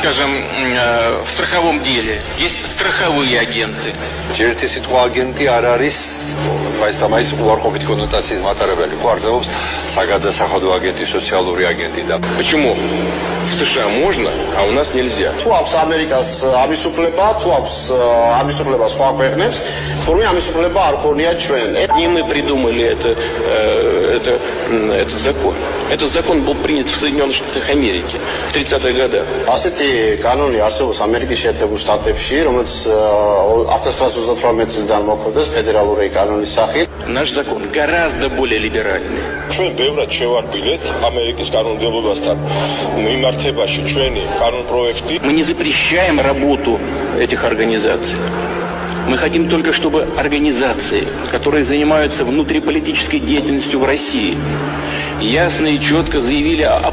Скажем, в страховом деле есть страховые агенты. Почему в США можно, а у нас нельзя? Не мы придумали этот закон. Этот закон был принят в Соединенных Штатах Америки в 30-х годах. Наш закон гораздо более либеральный. Мы не запрещаем работу этих организаций. Мы хотим только, чтобы организации, которые занимаются внутриполитической деятельностью в России, ясно и четко заявили о